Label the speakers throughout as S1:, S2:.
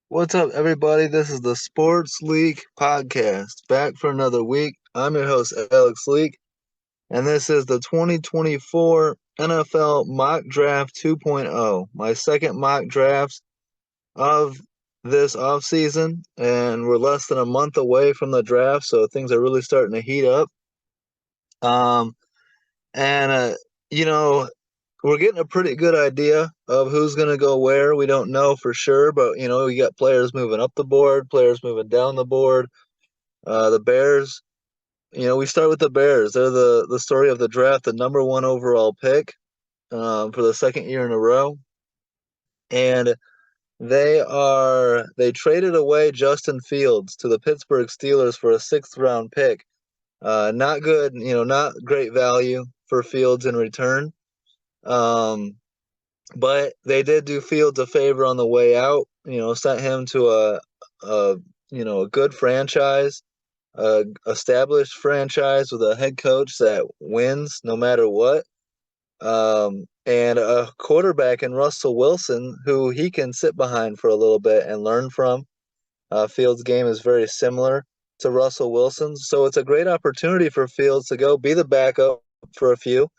S1: What's up, everybody? This is the Sports Leak Podcast, back for another week. I'm your host, Alex Leak, and this is the 2024 NFL Mock Draft 2.0, my second mock draft of this offseason, and we're less than a month away from the draft, so things are really starting to heat up. Um, and, you know, we're getting a pretty good idea of who's going to go where. We don't know for sure, but we got players moving up the board, players moving down the board. The Bears, we start with the Bears. They're the story of the draft, the number one overall pick for the second year in a row, and they traded away Justin Fields to the Pittsburgh Steelers for a sixth round pick. Not good, not great value for Fields in return. Um, But they did do Fields a favor on the way out. Sent him to a good franchise, a established franchise with a head coach that wins no matter what, and a quarterback in Russell Wilson who he can sit behind for a little bit and learn from. Fields' game is very similar to Russell Wilson's, so it's a great opportunity for Fields to go be the backup for a few.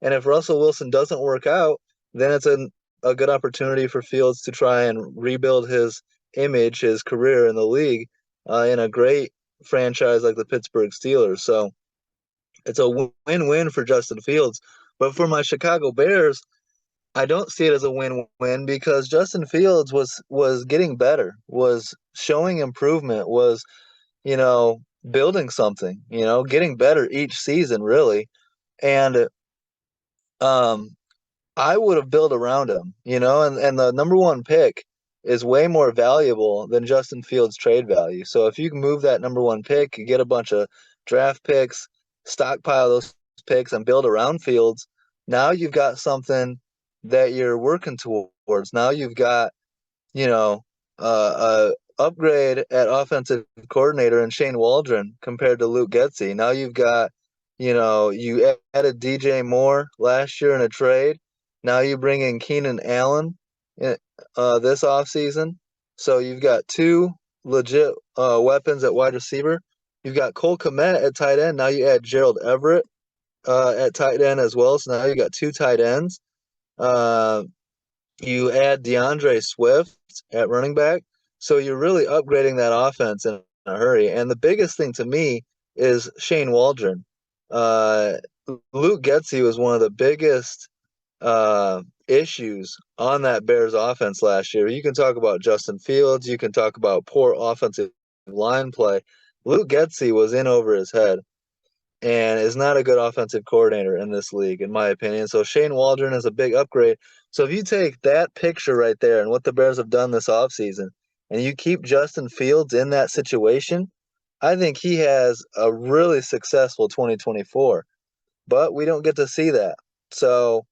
S1: And if Russell Wilson doesn't work out, then it's a good opportunity for Fields to try and rebuild his image, his career in the league, in a great franchise like the Pittsburgh Steelers. So it's a win-win for Justin Fields. But for my Chicago Bears, I don't see it as a win-win because Justin Fields was getting better, was showing improvement, was you know building something, getting better each season really, and um, I would have built around him, and the number one pick is way more valuable than Justin Fields' trade value. So if you can move that number one pick, you get a bunch of draft picks, stockpile those picks, and build around Fields. Now you've got something that you're working towards. Now you've got, upgrade at offensive coordinator in Shane Waldron compared to Luke Getsy. Now you've got, you added DJ Moore last year in a trade. Now you bring in Keenan Allen this offseason. So you've got two legit weapons at wide receiver. You've got Cole Kmet at tight end. Now you add Gerald Everett at tight end as well. So now you got two tight ends. Uh, you add DeAndre Swift at running back. So you're really upgrading that offense in a hurry. And the biggest thing to me is Shane Waldron. Uh, Luke Getsy was one of the biggest issues on that Bears offense last year. You can talk about Justin Fields. You can talk about poor offensive line play. Luke Getsy was in over his head and is not a good offensive coordinator in this league, in my opinion. So Shane Waldron is a big upgrade. So if you take that picture right there and what the Bears have done this offseason, and you keep Justin Fields in that situation, I think he has a really successful 2024. But we don't get to see that. So,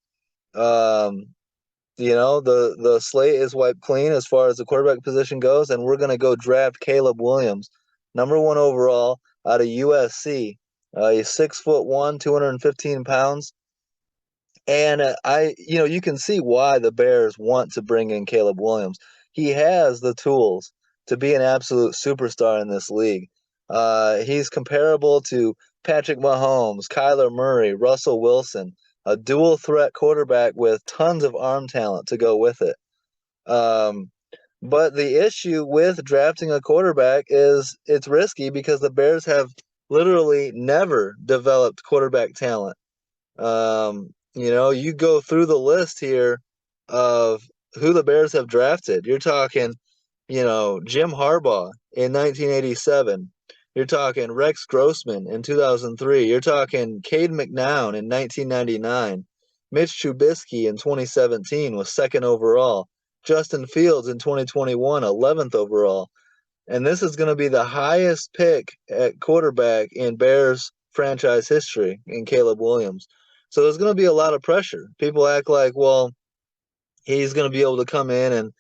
S1: um, the slate is wiped clean as far as the quarterback position goes, and we're going to go draft Caleb Williams, number one overall out of USC. He's 6'1", 215 pounds, and you can see why the Bears want to bring in Caleb Williams. He has the tools to be an absolute superstar in this league. He's comparable to Patrick Mahomes, Kyler Murray, Russell Wilson, a dual threat quarterback with tons of arm talent to go with it. Um, but the issue with drafting a quarterback is it's risky because the Bears have literally never developed quarterback talent. You go through the list here of who the Bears have drafted. You're talking, Jim Harbaugh in 1987. You're talking Rex Grossman in 2003. You're talking Cade McNown in 1999. Mitch Trubisky in 2017 was second overall. Justin Fields in 2021, 11th overall. And this is going to be the highest pick at quarterback in Bears franchise history in Caleb Williams. So there's going to be a lot of pressure. People act like, well, he's going to be able to come in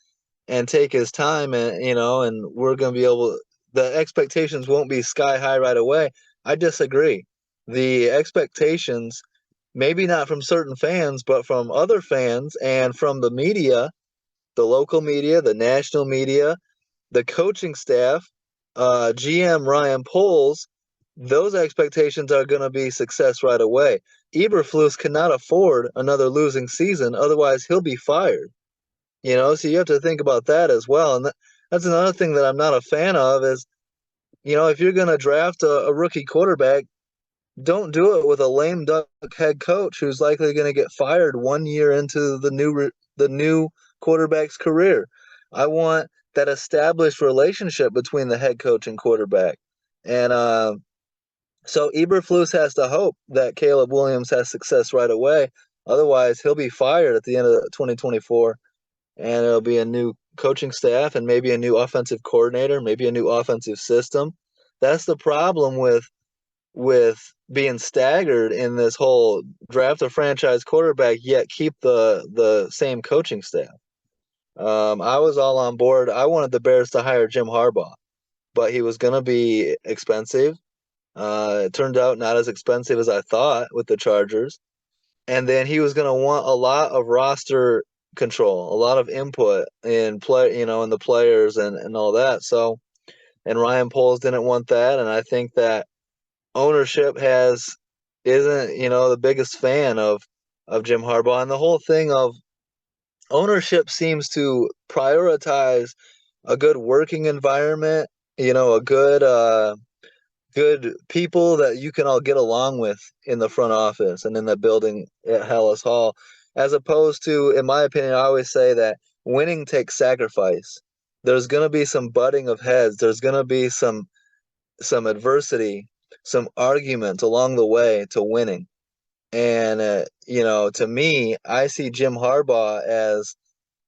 S1: and take his time, and we're going to be able the expectations won't be sky high right away. I disagree. The expectations, maybe not from certain fans, but from other fans and from the media, the local media, the national media, The coaching staff, GM Ryan Poles, those expectations are going to be success right away. Eberflus cannot afford another losing season, otherwise he'll be fired. So you have to think about that as well. And that's another thing that I'm not a fan of is, if you're going to draft a rookie quarterback, don't do it with a lame duck head coach who's likely going to get fired 1 year into the new quarterback's career. I want that established relationship between the head coach and quarterback. And so Eberflus has to hope that Caleb Williams has success right away. Otherwise, he'll be fired at the end of 2024, and it'll be a new coaching staff and maybe a new offensive coordinator, maybe a new offensive system. That's the problem with being staggered in this whole draft a franchise quarterback yet keep the same coaching staff. I was all on board. I wanted the Bears to hire Jim Harbaugh, but he was going to be expensive. It turned out not as expensive as I thought with the Chargers. And then he was going to want a lot of roster control, a lot of input in in the players and all that. So, and Ryan Poles didn't want that. And I think that ownership isn't the biggest fan of Jim Harbaugh, and the whole thing of ownership seems to prioritize a good working environment, a good people that you can all get along with in the front office and in the building at Hallis Hall, as opposed to, in my opinion, I always say that winning takes sacrifice. There's going to be some butting of heads. There's going to be some adversity, some argument along the way to winning. And, to me, I see Jim Harbaugh as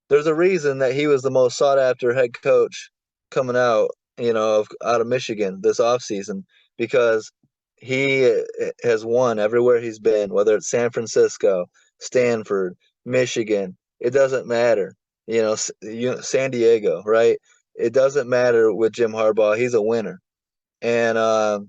S1: there's a reason that he was the most sought after head coach coming out of Michigan this offseason, because he has won everywhere he's been, whether it's San Francisco, Stanford, Michigan. It doesn't matter. San Diego, right? It doesn't matter with Jim Harbaugh. He's a winner. And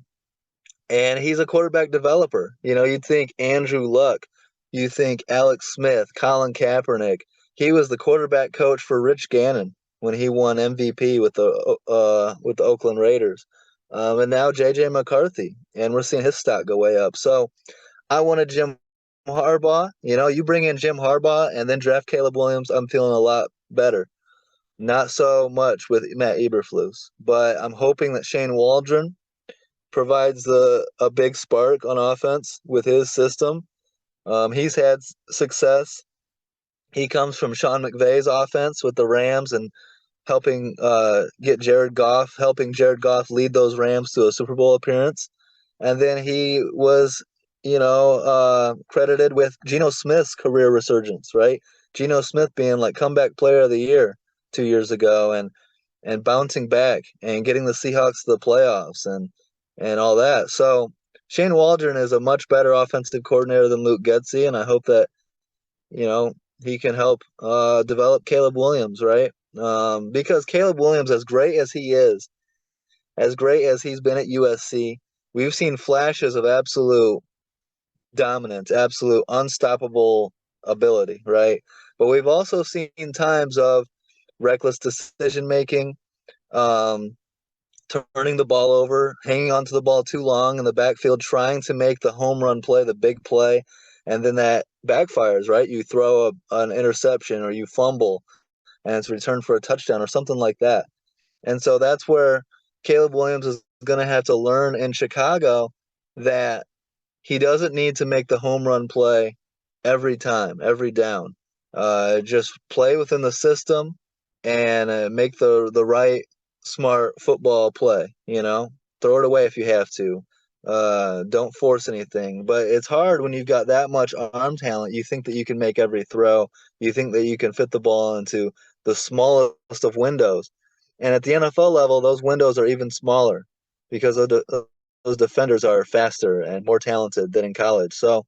S1: he's a quarterback developer. You'd think Andrew Luck, you think Alex Smith, Colin Kaepernick. He was the quarterback coach for Rich Gannon when he won MVP with the Oakland Raiders, and now JJ McCarthy, and we're seeing his stock go way up. So I wanted Jim Harbaugh. You bring in Jim Harbaugh and then draft Caleb Williams, I'm feeling a lot better. Not so much with Matt Eberflus, but I'm hoping that Shane Waldron provides a big spark on offense with his system. He's had success. He comes from Sean McVay's offense with the Rams and helping helping Jared Goff lead those Rams to a Super Bowl appearance. And then he was, credited with Geno Smith's career resurgence, right? Geno Smith being like comeback player of the year 2 years ago and bouncing back and getting the Seahawks to the playoffs and all that. So Shane Waldron is a much better offensive coordinator than Luke Getsy, and I hope that, he can help develop Caleb Williams, right? Because Caleb Williams, as great as he is, as great as he's been at USC, we've seen flashes of absolute dominance, absolute unstoppable ability, right? But we've also seen times of reckless decision making, turning the ball over, hanging onto the ball too long in the backfield, trying to make the home run play, the big play, and then that backfires, right? You throw an interception or you fumble and it's returned for a touchdown or something like that. And so that's where Caleb Williams is going to have to learn in Chicago that he doesn't need to make the home run play every time, every down. Just play within the system and make the right smart football play. Throw it away if you have to. Don't force anything. But it's hard when you've got that much arm talent. You think that you can make every throw. You think that you can fit the ball into the smallest of windows. And at the NFL level, those windows are even smaller because those defenders are faster and more talented than in college. So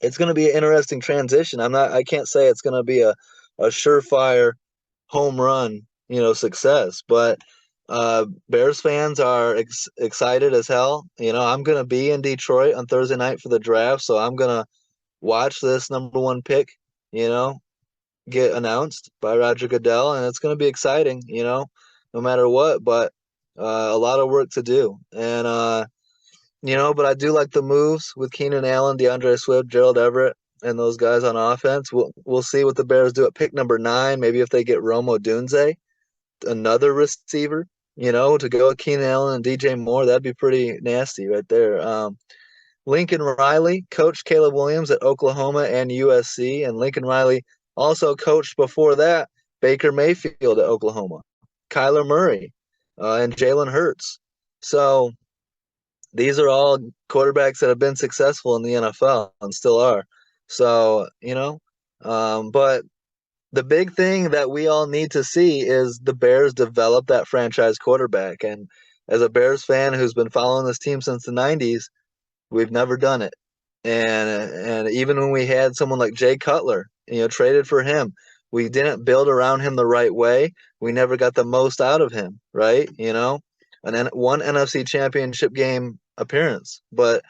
S1: it's going to be an interesting transition. I can't say it's going to be a surefire home run, success, but Bears fans are excited as hell. I'm going to be in Detroit on Thursday night for the draft, so I'm going to watch this number one pick, get announced by Roger Goodell, and it's going to be exciting. no matter what. But a lot of work to do, and but I do like the moves with Keenan Allen, DeAndre Swift, Gerald Everett, and those guys on offense. We'll see what the Bears do at pick number 9. Maybe if they get Rome Odunze, another receiver, to go with Keenan Allen and DJ Moore, that'd be pretty nasty right there. Lincoln Riley coached Caleb Williams at Oklahoma and USC, and Lincoln Riley also coached before that Baker Mayfield at Oklahoma, Kyler Murray, and Jalen Hurts. So these are all quarterbacks that have been successful in the NFL and still are. So, but the big thing that we all need to see is the Bears develop that franchise quarterback. And as a Bears fan who's been following this team since the 90s, we've never done it. And even when we had someone like Jay Cutler, traded for him, we didn't build around him the right way. We never got the most out of him, right? And then one NFC championship game appearance. But,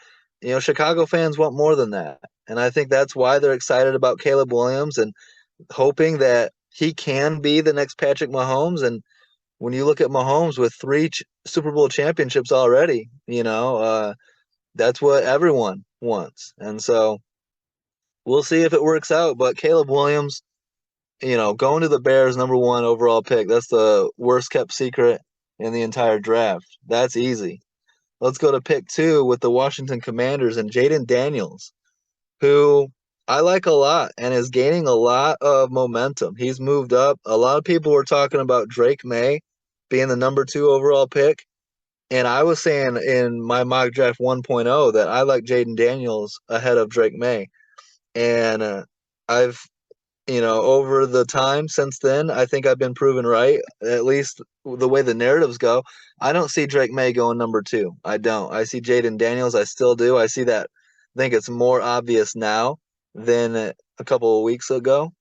S1: Chicago fans want more than that. And I think that's why they're excited about Caleb Williams and hoping that he can be the next Patrick Mahomes. And when you look at Mahomes with 3 Super Bowl championships already, that's what everyone wants. And so we'll see if it works out. But Caleb Williams, going to the Bears, number 1 overall pick, that's the worst kept secret in the entire draft. That's easy. Let's go to pick 2 with the Washington Commanders and Jaden Daniels, who I like a lot and is gaining a lot of momentum. He's moved up. A lot of people were talking about Drake May being the number 2 overall pick. And I was saying in my mock draft 1.0 that I like Jaden Daniels ahead of Drake May. And I've, over the time since then, I think I've been proven right, at least the way the narratives go. I don't see Drake May going number 2. I don't. I see Jaden Daniels. I still do. I see that. I think it's more obvious now than a couple of weeks ago.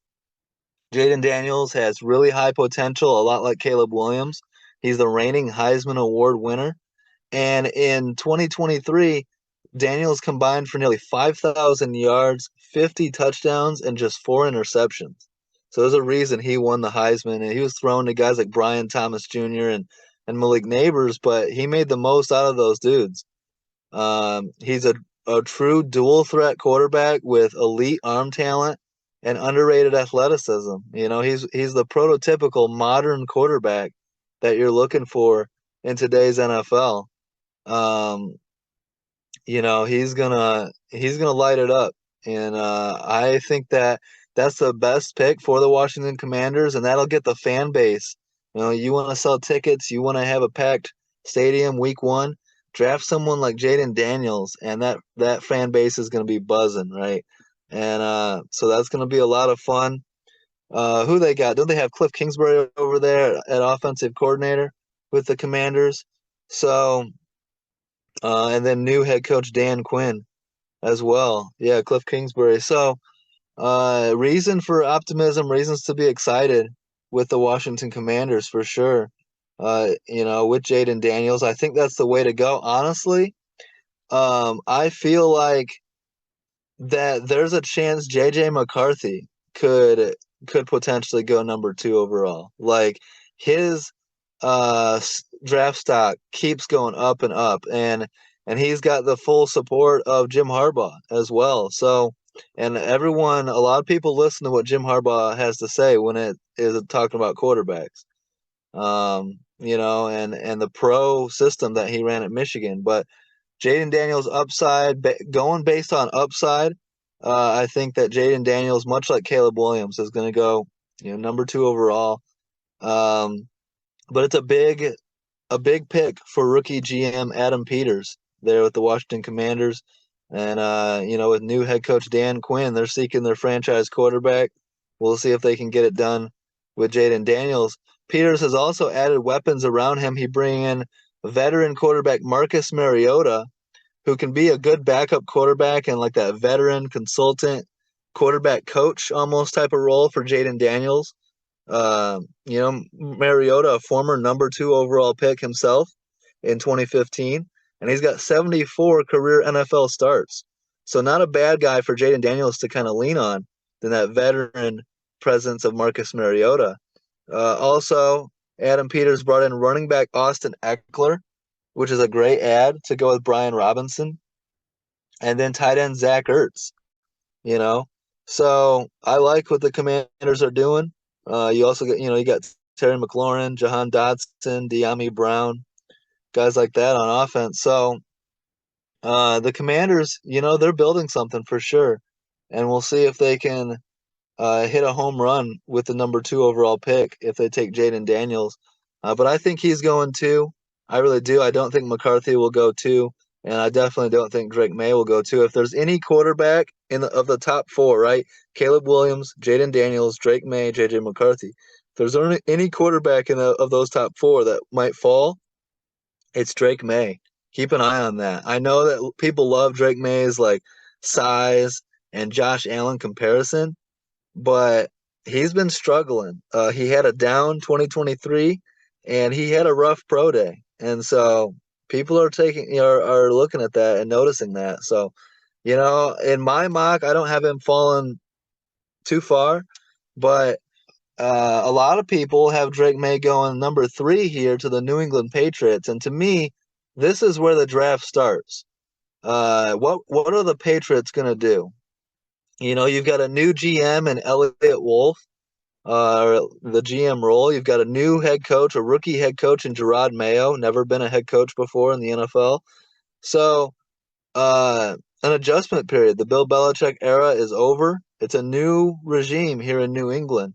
S1: Jaden Daniels has really high potential, a lot like Caleb Williams. He's the reigning Heisman Award winner. And in 2023, Daniels combined for nearly 5,000 yards, 50 touchdowns, and just 4 interceptions. So there's a reason he won the Heisman. And he was thrown to guys like Brian Thomas Jr. and Malik Neighbors, but he made the most out of those dudes. He's a true dual threat quarterback with elite arm talent and underrated athleticism. He's the prototypical modern quarterback that you're looking for in today's NFL. He's gonna light it up, and I think that's the best pick for the Washington Commanders, and that'll get the fan base. You want to sell tickets, you want to have a packed stadium week 1. Draft someone like Jaden Daniels, and that fan base is going to be buzzing, right? And so that's going to be a lot of fun. Who they got? Don't they have Cliff Kingsbury over there at offensive coordinator with the Commanders? So, and then new head coach Dan Quinn as well. Yeah, Cliff Kingsbury. So, reason for optimism, reasons to be excited with the Washington Commanders for sure. With Jaden Daniels, I think that's the way to go. Honestly, I feel like that there's a chance JJ McCarthy could potentially go number 2 overall. Like his draft stock keeps going up and up, and he's got the full support of Jim Harbaugh as well. So, and a lot of people listen to what Jim Harbaugh has to say when it is talking about quarterbacks. And the pro system that he ran at Michigan. But Jaden Daniels upside, going based on upside, I think that Jaden Daniels, much like Caleb Williams, is going to go, number 2 overall. But it's a big pick for rookie GM Adam Peters there with the Washington Commanders. And, with new head coach Dan Quinn, they're seeking their franchise quarterback. We'll see if they can get it done with Jaden Daniels. Peters has also added weapons around him. He bring in veteran quarterback Marcus Mariota, who can be a good backup quarterback and like that veteran consultant quarterback coach almost type of role for Jaden Daniels. Mariota, a former number 2 overall pick himself in 2015, and he's got 74 career NFL starts. So not a bad guy for Jaden Daniels to kind of lean on than that veteran presence of Marcus Mariota. Also, Adam Peters brought in running back Austin Eckler, which is a great ad to go with Brian Robinson, and then tight end Zach Ertz. You know, so I like what the Commanders are doing. You also get, you got Terry McLaurin, Jahan Dotson, De'Ami Brown, guys like that on offense. So the Commanders, they're building something for sure, and we'll see if they can hit a home run with the number 2 overall pick if they take Jaden Daniels. But I think he's going 2. I really do. I don't think McCarthy will go 2, and I definitely don't think Drake May will go 2. If there's any quarterback of the top 4, right? Caleb Williams, Jaden Daniels, Drake May, JJ McCarthy. If there's any quarterback of those top 4 that might fall, it's Drake May. Keep an eye on that. I know that people love Drake May's like size and Josh Allen comparison, but he's been struggling. He had a down 2023, and he had a rough pro day, and so people are looking at that and noticing that. So, in my mock, I don't have him falling too far, but a lot of people have Drake May going number 3 here to the New England Patriots, and to me, this is where the draft starts. What are the Patriots gonna do? You've got a new GM and Elliott Wolf, the GM role. You've got a new head coach, a rookie head coach in Gerard Mayo, never been a head coach before in the NFL. So, an adjustment period. The Bill Belichick era is over. It's a new regime here in New England.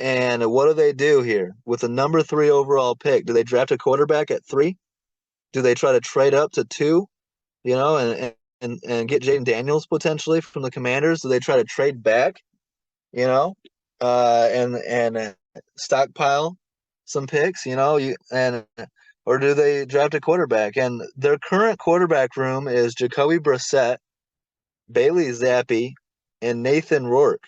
S1: And what do they do here with the number 3 overall pick? Do they draft a quarterback at 3? Do they try to trade up to 2? And get Jaden Daniels potentially from the Commanders? Do they try to trade back? You know, and stockpile some picks, or do they draft a quarterback? And their current quarterback room is Jacoby Brissett, Bailey Zappi, and Nathan Rourke.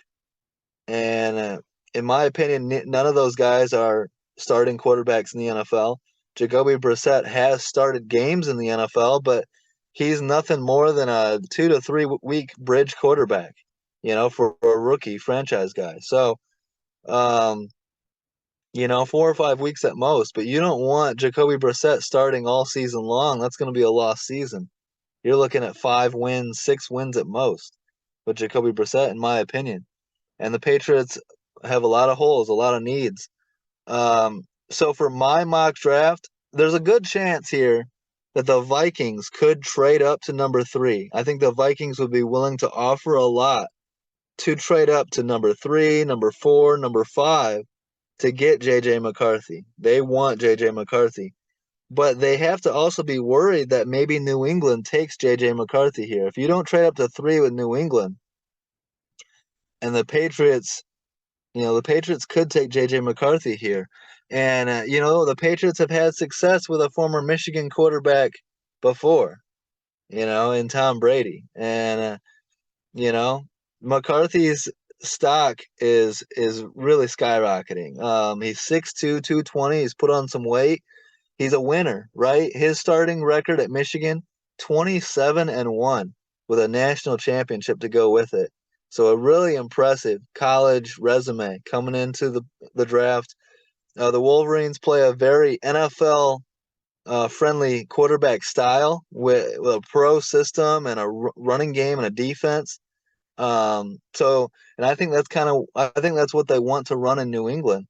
S1: And in my opinion, none of those guys are starting quarterbacks in the NFL. Jacoby Brissett has started games in the NFL, but he's nothing more than a 2 to 3 week bridge quarterback, for a rookie franchise guy. So, 4 or 5 weeks at most, but you don't want Jacoby Brissett starting all season long. That's going to be a lost season. You're looking at 5 wins, 6 wins at most with Jacoby Brissett, in my opinion. And the Patriots have a lot of holes, a lot of needs. So for my mock draft, there's a good chance here that the Vikings could trade up to number 3. I think the Vikings would be willing to offer a lot to trade up to number 3, number 4, number 5 to get J.J. McCarthy. They want J.J. McCarthy. But they have to also be worried that maybe New England takes J.J. McCarthy here. If you don't trade up to 3 with New England, and the Patriots could take J.J. McCarthy here. And, the Patriots have had success with a former Michigan quarterback before, in Tom Brady. And, McCarthy's stock is really skyrocketing. He's 6'2", 220. He's put on some weight. He's a winner, right? His starting record at Michigan, 27-1 with a national championship to go with it. So a really impressive college resume coming into the draft. The Wolverines play a very NFL friendly quarterback style with a pro system and a running game and a defense. And I think that's what they want to run in New England.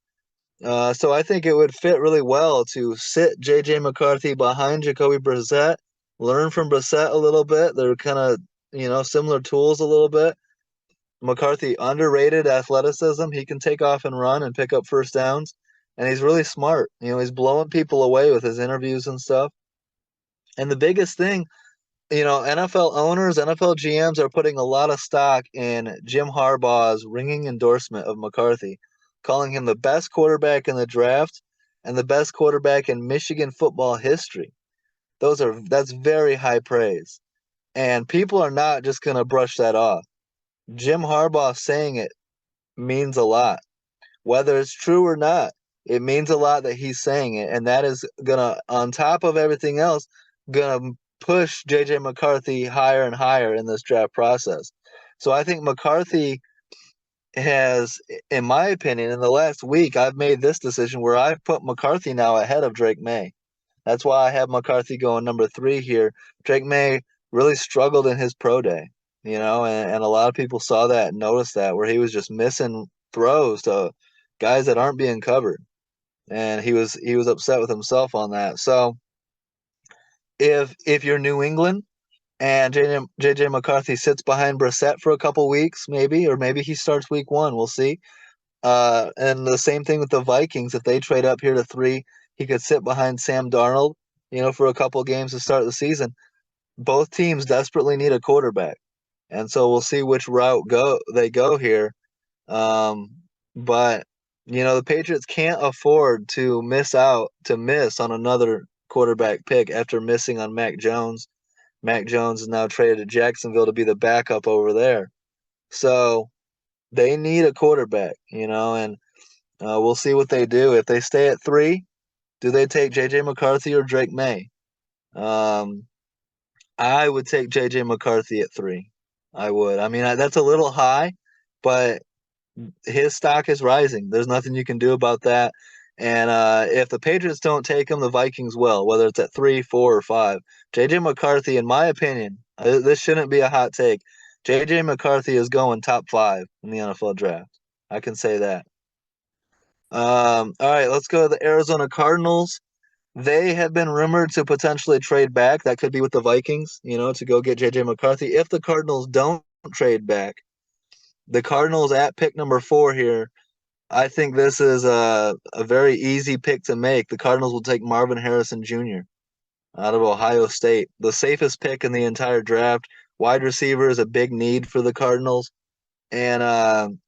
S1: So I think it would fit really well to sit J.J. McCarthy behind Jacoby Brissett, learn from Brissett a little bit. They're kind of, similar tools a little bit. McCarthy, underrated athleticism. He can take off and run and pick up first downs, and he's really smart. He's blowing people away with his interviews and stuff. And the biggest thing, NFL owners, NFL GMs are putting a lot of stock in Jim Harbaugh's ringing endorsement of McCarthy, calling him the best quarterback in the draft and the best quarterback in Michigan football history. That's very high praise. And people are not just going to brush that off. Jim Harbaugh saying it means a lot. Whether it's true or not, it means a lot that he's saying it. And that is going to, on top of everything else, going to push J.J. McCarthy higher and higher in this draft process. So I think McCarthy has, in my opinion, in the last week, I've made this decision where I've put McCarthy now ahead of Drake May. That's why I have McCarthy going number 3 here. Drake May really struggled in his pro day, and a lot of people saw that and noticed that, where he was just missing throws to guys that aren't being covered. And he was upset with himself on that. So if you're New England and JJ McCarthy sits behind Brissett for a couple weeks, maybe, or maybe he starts week 1, we'll see. And the same thing with the Vikings. If they trade up here to 3, he could sit behind Sam Darnold, for a couple games to start the season. Both teams desperately need a quarterback, and so we'll see which route they go here. But the Patriots can't afford to miss on another quarterback pick after missing on Mac Jones. Mac Jones is now traded to Jacksonville to be the backup over there. So they need a quarterback, and we'll see what they do. If they stay at 3, do they take J.J. McCarthy or Drake May? Um, I would take J.J. McCarthy at 3. I would. I mean, that's a little high, but his stock is rising. There's nothing you can do about that. And if the Patriots don't take him, the Vikings will, whether it's at 3, 4, or 5. J.J. McCarthy, in my opinion, this shouldn't be a hot take. J.J. McCarthy is going top 5 in the NFL draft. I can say that. All right, let's go to the Arizona Cardinals. They have been rumored to potentially trade back. That could be with the Vikings, to go get J.J. McCarthy. If the Cardinals don't trade back, the Cardinals at pick number 4 here, I think this is a very easy pick to make. The Cardinals will take Marvin Harrison Jr. out of Ohio State. The safest pick in the entire draft. Wide receiver is a big need for the Cardinals. And,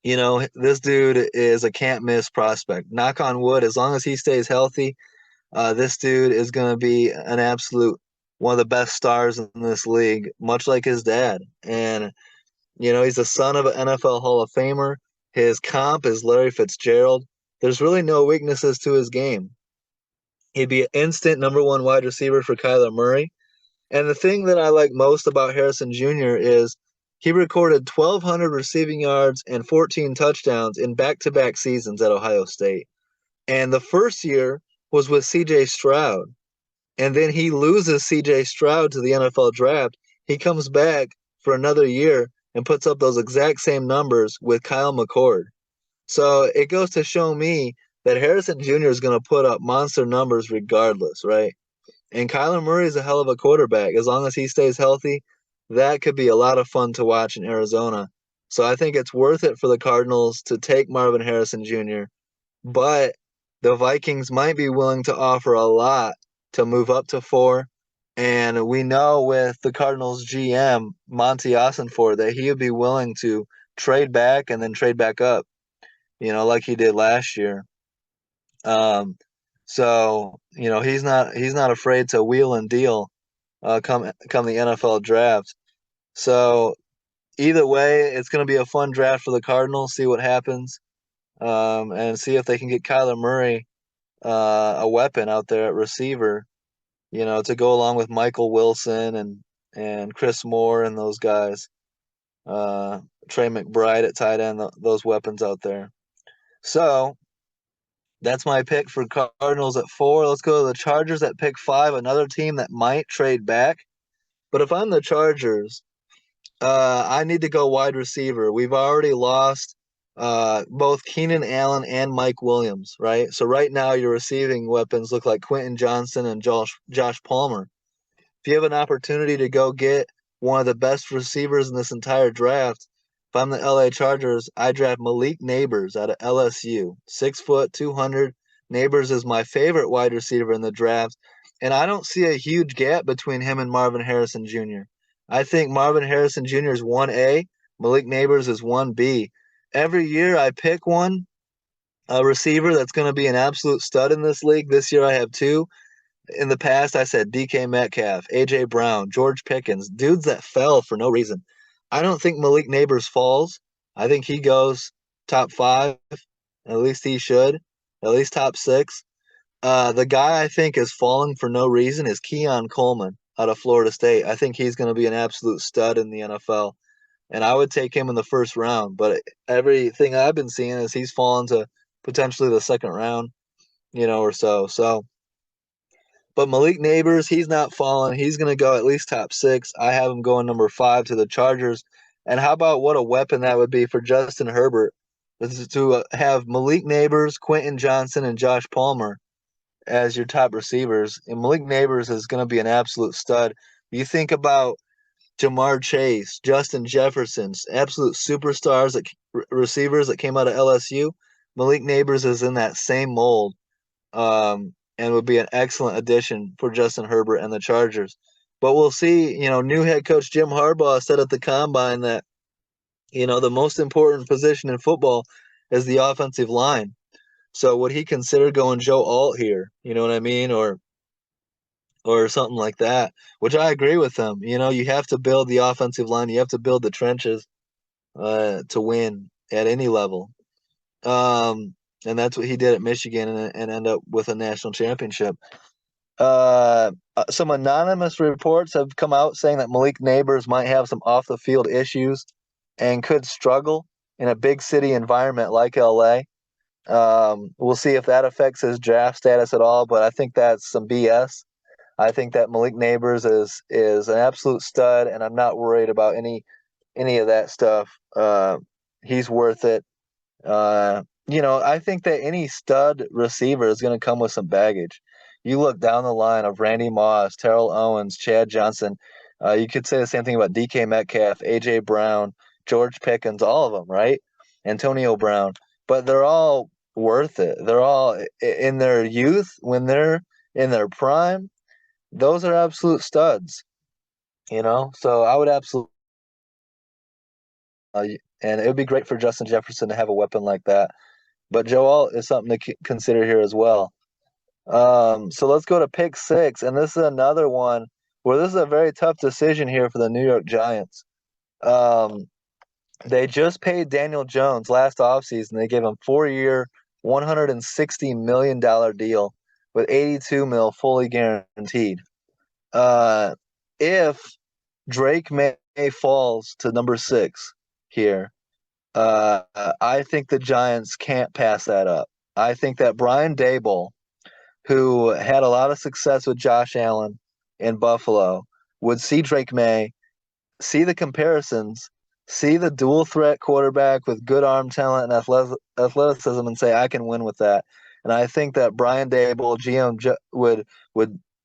S1: this dude is a can't miss prospect. Knock on wood, as long as he stays healthy, this dude is going to be an absolute one of the best stars in this league, much like his dad. And, he's the son of an NFL Hall of Famer. His comp is Larry Fitzgerald. There's really no weaknesses to his game. He'd be an instant number 1 wide receiver for Kyler Murray. And the thing that I like most about Harrison Jr. is he recorded 1,200 receiving yards and 14 touchdowns in back-to-back seasons at Ohio State. And the first year was with C.J. Stroud. And then he loses C.J. Stroud to the NFL draft. He comes back for another year and puts up those exact same numbers with Kyle McCord. So it goes to show me that Harrison Jr. is going to put up monster numbers regardless, right? And Kyler Murray is a hell of a quarterback. As long as he stays healthy, that could be a lot of fun to watch in Arizona. So I think it's worth it for the Cardinals to take Marvin Harrison Jr., but the Vikings might be willing to offer a lot to move up to 4. And we know with the Cardinals GM, Monty Ossenfort, that he would be willing to trade back and then trade back up, like he did last year. So he's not afraid to wheel and deal come the NFL draft. So either way, it's going to be a fun draft for the Cardinals. See what happens, and see if they can get Kyler Murray a weapon out there at receiver. To go along with Michael Wilson and Chris Moore and those guys. Trey McBride at tight end, those weapons out there. So that's my pick for Cardinals at 4. Let's go to the Chargers at pick 5, another team that might trade back. But if I'm the Chargers, I need to go wide receiver. We've already lost both Keenan Allen and Mike Williams, right? So right now your receiving weapons look like Quentin Johnson and Josh Palmer. If you have an opportunity to go get one of the best receivers in this entire draft, if I'm the LA Chargers, I draft Malik Nabers out of LSU. 6 foot, 200. Nabers is my favorite wide receiver in the draft, and I don't see a huge gap between him and Marvin Harrison Jr. I think Marvin Harrison Jr. is 1A, Malik Nabers is 1B. Every year I pick a receiver that's going to be an absolute stud in this league. This year I have 2. In the past, I said DK Metcalf, AJ Brown, George Pickens, dudes that fell for no reason. I don't think Malik Nabers falls. I think he goes top 5. At least he should. At least top 6. The guy I think is falling for no reason is Keon Coleman out of Florida State. I think he's going to be an absolute stud in the NFL. and I would take him in the first round. But everything I've been seeing is he's fallen to potentially the second round, or so. So, but Malik Neighbors, he's not falling. He's going to go at least top 6. I have him going number 5 to the Chargers. And how about what a weapon that would be for Justin Herbert to have Malik Neighbors, Quentin Johnson, and Josh Palmer as your top receivers. And Malik Neighbors is going to be an absolute stud. You think about Jamar Chase, Justin Jefferson's absolute superstars, receivers that came out of LSU. Malik Neighbors is in that same mold, and would be an excellent addition for Justin Herbert and the Chargers. But we'll see. New head coach Jim Harbaugh said at the combine that the most important position in football is the offensive line. So would he consider going Joe Alt here? You know what I mean, or something like that? Which I agree with him. You have to build the offensive line. You have to build the trenches to win at any level. And that's what he did at Michigan and end up with a national championship. Some anonymous reports have come out saying that Malik Neighbors might have some off the field issues and could struggle in a big city environment like LA. We'll see if that affects his draft status at all, but I think that's some BS. I think that Malik Neighbors is an absolute stud, and I'm not worried about any of that stuff. He's worth it. I think that any stud receiver is going to come with some baggage. You look down the line of Randy Moss, Terrell Owens, Chad Johnson. You could say the same thing about DK Metcalf, AJ Brown, George Pickens, all of them, right? Antonio Brown. But they're all worth it. They're all in their youth, when they're in their prime, those are absolute studs, So I would absolutely, and it would be great for Justin Jefferson to have a weapon like that. But Joe Alt is something to consider here as well. So let's go to pick 6, and this is another one where this is a very tough decision here for the New York Giants. They just paid Daniel Jones last offseason. They gave him 4-year, $160 million deal with $82 million fully guaranteed. If Drake May falls to number 6 here, I think the Giants can't pass that up. I think that Brian Daboll, who had a lot of success with Josh Allen in Buffalo, would see Drake May, see the comparisons, see the dual threat quarterback with good arm talent and athleticism, and say, I can win with that. And I think that Brian Daboll, GM, would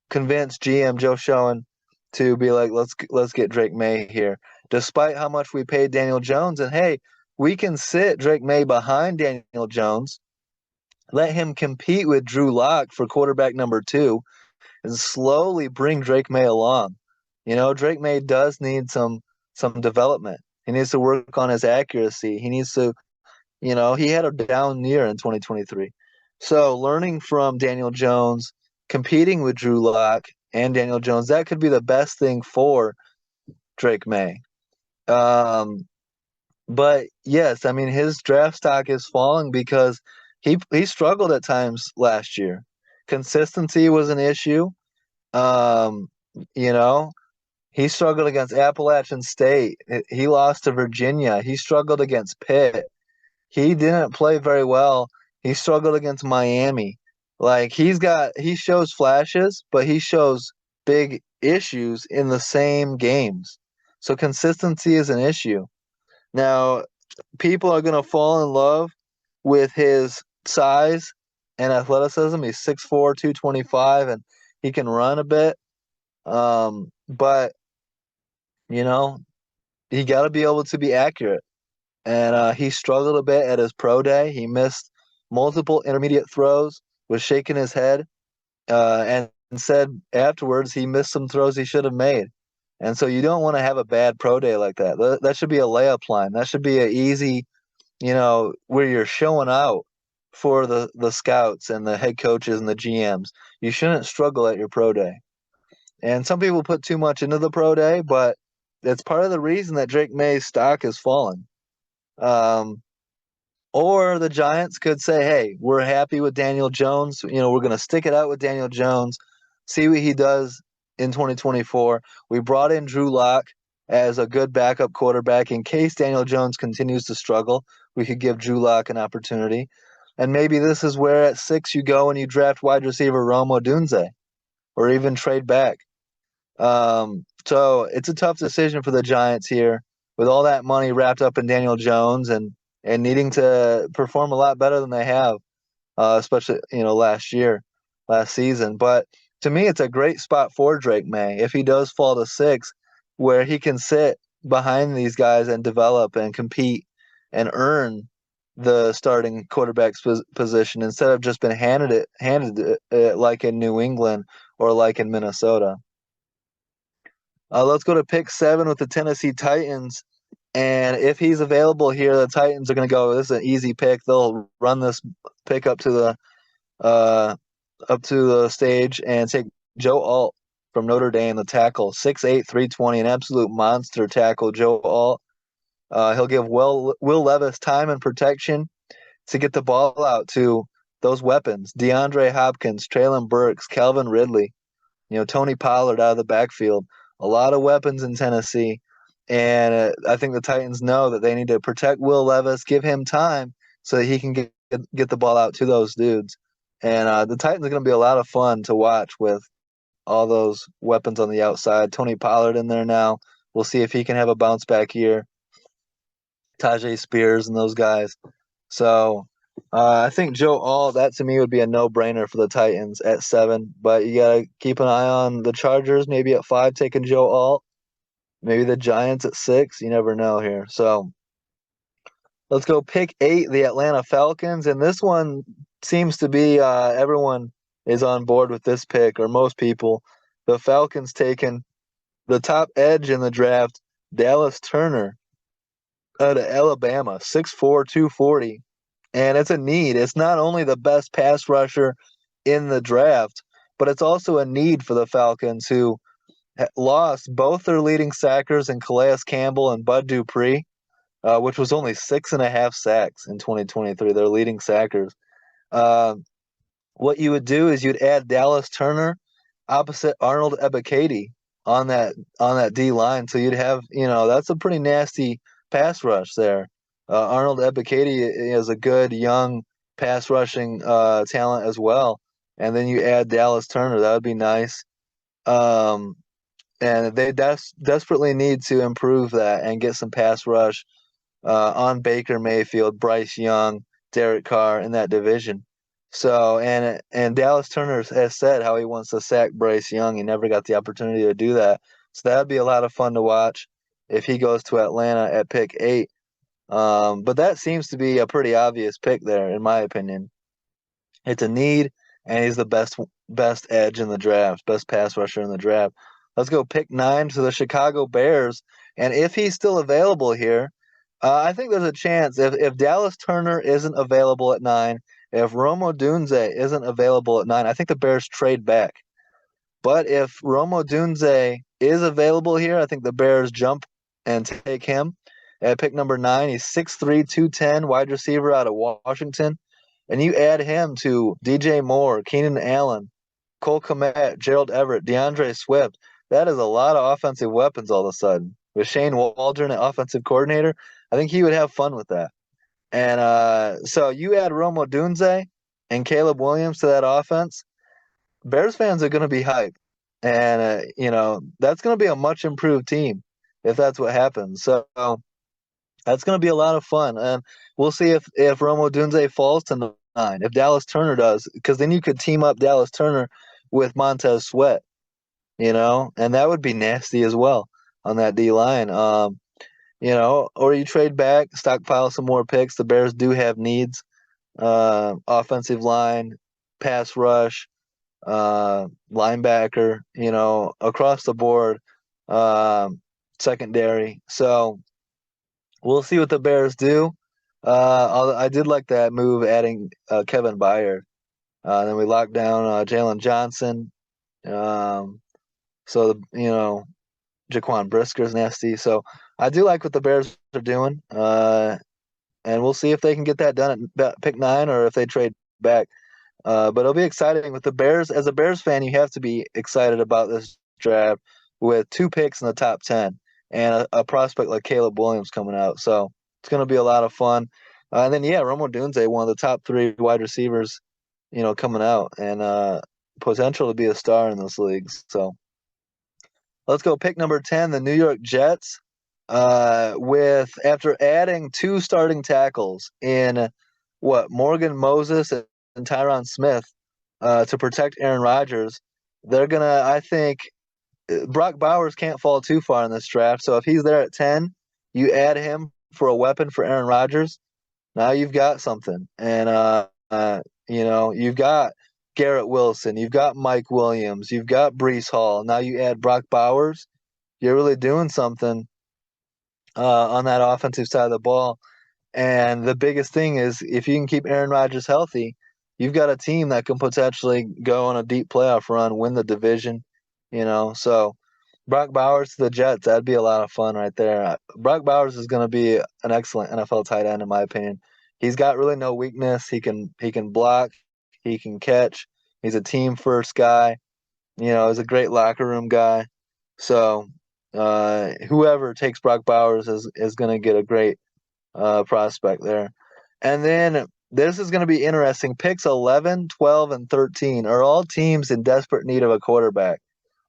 S1: convince GM Joe Schoen to be like, let's get Drake May here, despite how much we paid Daniel Jones. And hey, we can sit Drake May behind Daniel Jones, let him compete with Drew Lock for quarterback number 2, and slowly bring Drake May along. Drake May does need some development. He needs to work on his accuracy. He needs to, he had a down year in 2023. So learning from Daniel Jones, competing with Drew Lock and Daniel Jones, that could be the best thing for Drake May. But yes, I mean, his draft stock is falling because he struggled at times last year. Consistency was an issue. He struggled against Appalachian State. He lost to Virginia. He struggled against Pitt. He didn't play very well. He struggled against Miami. Like, he shows flashes, but he shows big issues in the same games. So consistency is an issue. Now, people are going to fall in love with his size and athleticism. He's 6'4", 225, and he can run a bit. But, he got to be able to be accurate. And he struggled a bit at his pro day. He missed multiple intermediate throws, was shaking his head, and said afterwards he missed some throws he should have made. And so you don't want to have a bad pro day like that. That should be a layup line. That should be an easy, where you're showing out for the scouts and the head coaches and the GMs. You shouldn't struggle at your pro day. And some people put too much into the pro day, but that's part of the reason that Drake May's stock is falling. Or the Giants could say, hey, we're happy with Daniel Jones. We're going to stick it out with Daniel Jones, see what he does in 2024. We brought in Drew Lock as a good backup quarterback in case Daniel Jones continues to struggle. We could give Drew Lock an opportunity. And maybe this is where at 6 you go and you draft wide receiver Rome Odunze or even trade back. So it's a tough decision for the Giants here with all that money wrapped up in Daniel Jones and needing to perform a lot better than they have, especially last season. But to me, it's a great spot for Drake May if he does fall to 6, where he can sit behind these guys and develop and compete and earn the starting quarterback position instead of just been handed it like in New England or like in Minnesota. Let's go to pick 7 with the Tennessee Titans. And if he's available here, the Titans are going to go. This is an easy pick. They'll run this pick uh, up to the stage and take Joe Alt from Notre Dame, the tackle, 6'8", 320, an absolute monster tackle. Joe Alt. He'll give Will Levis time and protection to get the ball out to those weapons: DeAndre Hopkins, Traylon Burks, Calvin Ridley, Tony Pollard out of the backfield. A lot of weapons in Tennessee. And I think the Titans know that they need to protect Will Levis, give him time so that he can get the ball out to those dudes. And the Titans are going to be a lot of fun to watch with all those weapons on the outside. Tony Pollard in there now. We'll see if he can have a bounce back year. Tajay Spears and those guys. So I think Joe Alt, that to me would be a no-brainer for the Titans at 7. But you got to keep an eye on the Chargers, maybe at 5, taking Joe Alt. Maybe the Giants at 6. You never know here. So let's go pick 8, the Atlanta Falcons. And this one seems to be everyone is on board with this pick, or most people. The Falcons taking the top edge in the draft, Dallas Turner out of Alabama, 6'4", 240. And it's a need. It's not only the best pass rusher in the draft, but it's also a need for the Falcons, who lost both their leading sackers in Calais Campbell and Bud Dupree, which was only 6.5 sacks in 2023, their leading sackers. What you would do is you'd add Dallas Turner opposite Arnold Ebiketie on that D line. So you'd have, that's a pretty nasty pass rush there. Arnold Ebiketie is a good young pass rushing talent as well. And then you add Dallas Turner. That would be nice. And they desperately need to improve that and get some pass rush on Baker Mayfield, Bryce Young, Derek Carr in that division. So and Dallas Turner has said how he wants to sack Bryce Young. He never got the opportunity to do that. So that'd be a lot of fun to watch if he goes to Atlanta at pick 8. But that seems to be a pretty obvious pick there, in my opinion. It's a need, and he's the best edge in the draft, best pass rusher in the draft. Let's go pick 9 to the Chicago Bears. And if he's still available here, I think there's a chance if Dallas Turner isn't available at 9, if Rome Odunze isn't available at 9, I think the Bears trade back. But if Rome Odunze is available here, I think the Bears jump and take him at pick number 9. He's 6'3", 210, wide receiver out of Washington. And you add him to DJ Moore, Keenan Allen, Cole Kmet, Gerald Everett, DeAndre Swift. That is a lot of offensive weapons all of a sudden. With Shane Waldron, an offensive coordinator, I think he would have fun with that. And so you add Rome Odunze and Caleb Williams to that offense, Bears fans are going to be hyped. And, that's going to be a much improved team if that's what happens. So that's going to be a lot of fun. And we'll see if Rome Odunze falls to 9, if Dallas Turner does, because then you could team up Dallas Turner with Montez Sweat, and that would be nasty as well on that D-line. Or you trade back, stockpile some more picks. The Bears do have needs, offensive line, pass rush, linebacker, across the board, secondary. So we'll see what the Bears do. I did like that move, adding Kevin Byard. Then we locked down Jalen Johnson. So Jaquan Brisker's nasty. So I do like what the Bears are doing. And we'll see if they can get that done at pick 9 or if they trade back. But it'll be exciting with the Bears. As a Bears fan, you have to be excited about this draft with 2 picks in the top 10. and a prospect like Caleb Williams coming out. So it's going to be a lot of fun. And then, yeah, Rome Odunze, one of the top 3 wide receivers, coming out, and potential to be a star in this league. So let's go pick number 10, the New York Jets. With after adding 2 starting tackles in Morgan Moses and Tyron Smith to protect Aaron Rodgers, they're gonna. I think Brock Bowers can't fall too far in this draft. So if he's there at 10, you add him for a weapon for Aaron Rodgers. Now you've got something, and you've got Garrett Wilson, you've got Mike Williams, you've got Breece Hall. Now you add Brock Bowers. You're really doing something on that offensive side of the ball. And the biggest thing is if you can keep Aaron Rodgers healthy, you've got a team that can potentially go on a deep playoff run, win the division, So Brock Bowers to the Jets, that'd be a lot of fun right there. Brock Bowers is going to be an excellent NFL tight end in my opinion. He's got really no weakness. He can block, he can catch. He's a team first guy. He's a great locker room guy. So whoever takes Brock Bowers is going to get a great prospect there. And then this is going to be interesting. Picks 11, 12, and 13 are all teams in desperate need of a quarterback.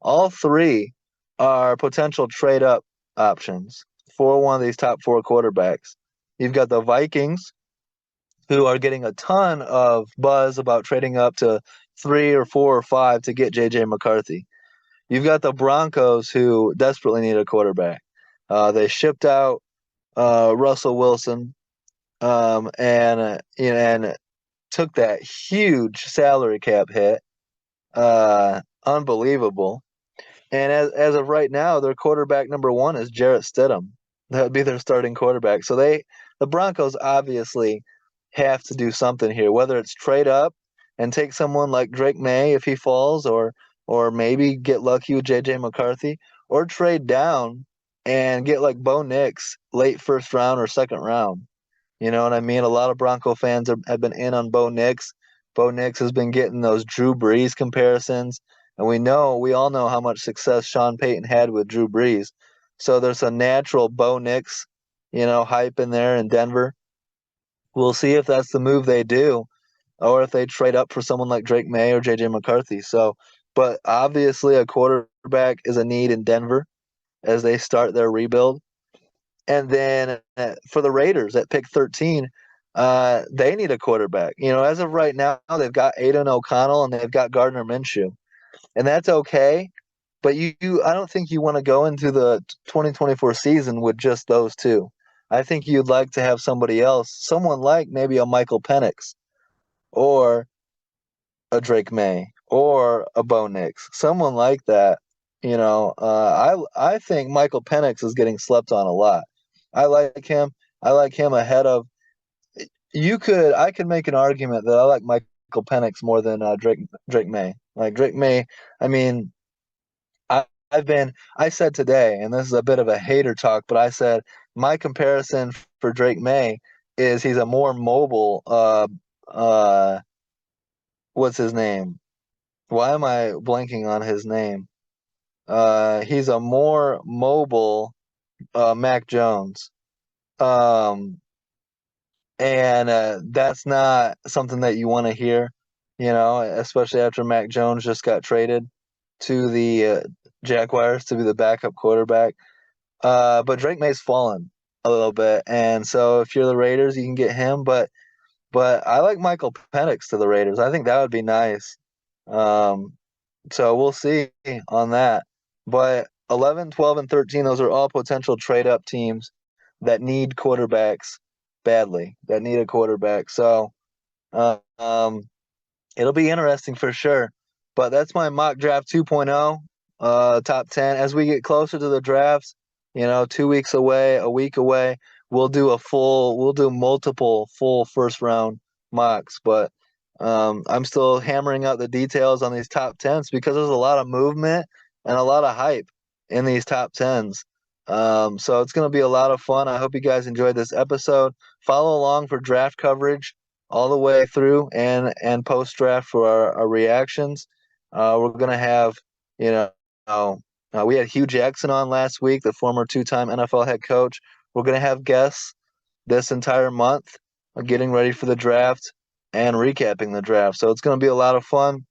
S1: All 3 are potential trade-up options for one of these top 4 quarterbacks. You've got the Vikings, who are getting a ton of buzz about trading up to 3 or 4 or 5 to get J.J. McCarthy. You've got the Broncos, who desperately need a quarterback. They shipped out Russell Wilson, and took that huge salary cap hit. Unbelievable. And as of right now, their quarterback number 1 is Jarrett Stidham. That would be their starting quarterback. So the Broncos obviously have to do something here, whether it's trade up and take someone like Drake May if he falls, or maybe get lucky with J.J. McCarthy, or trade down and get like Bo Nix late first round or second round. You know what I mean? A lot of Bronco fans have been in on Bo Nix. Bo Nix has been getting those Drew Brees comparisons. And we all know how much success Sean Payton had with Drew Brees. So there's a natural Bo Nix, hype in there in Denver. We'll see if that's the move they do, or if they trade up for someone like Drake May or JJ McCarthy. So, but obviously a quarterback is a need in Denver as they start their rebuild. And then for the Raiders at pick 13, they need a quarterback. As of right now, they've got Aiden O'Connell and they've got Gardner Minshew, and that's okay. But I don't think you want to go into the 2024 season with just those 2. I think you'd like to have somebody else, someone like maybe a Michael Penix, or a Drake May, or a Bo Nix, someone like that. I think Michael Penix is getting slept on a lot. I like him. I like him ahead of. I could make an argument that I like Michael Penix more than Drake May. Like Drake May, I mean, I said today, and this is a bit of a hater talk, but I said my comparison for Drake May is he's a more mobile. What's his name? Why am I blanking on his name? He's a more mobile Mac Jones. Um, and that's not something that you want to hear, especially after Mac Jones just got traded to the Jaguars to be the backup quarterback. But Drake May's fallen a little bit, and so if you're the Raiders, you can get him. But I like Michael Penix to the Raiders. I think that would be nice. So we'll see on that. But 11, 12, and 13, those are all potential trade-up teams that need quarterbacks badly, that need a quarterback. So it'll be interesting for sure. But that's my mock draft 2.0, top 10. As we get closer to the drafts, 2 weeks away, a week away, we'll do multiple full first round mocks. But I'm still hammering out the details on these top 10s because there's a lot of movement and a lot of hype in these top 10s. So it's going to be a lot of fun. I hope you guys enjoyed this episode. Follow along for draft coverage all the way through and post draft for our reactions. We're going to have, We had Hugh Jackson on last week, the former two-time NFL head coach. We're going to have guests this entire month, getting ready for the draft and recapping the draft. So it's going to be a lot of fun.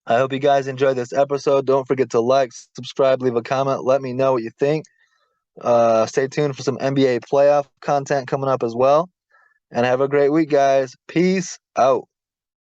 S1: I hope you guys enjoyed this episode. Don't forget to like, subscribe, leave a comment. Let me know what you think. Stay tuned for some NBA playoff content coming up as well. And have a great week, guys. Peace out.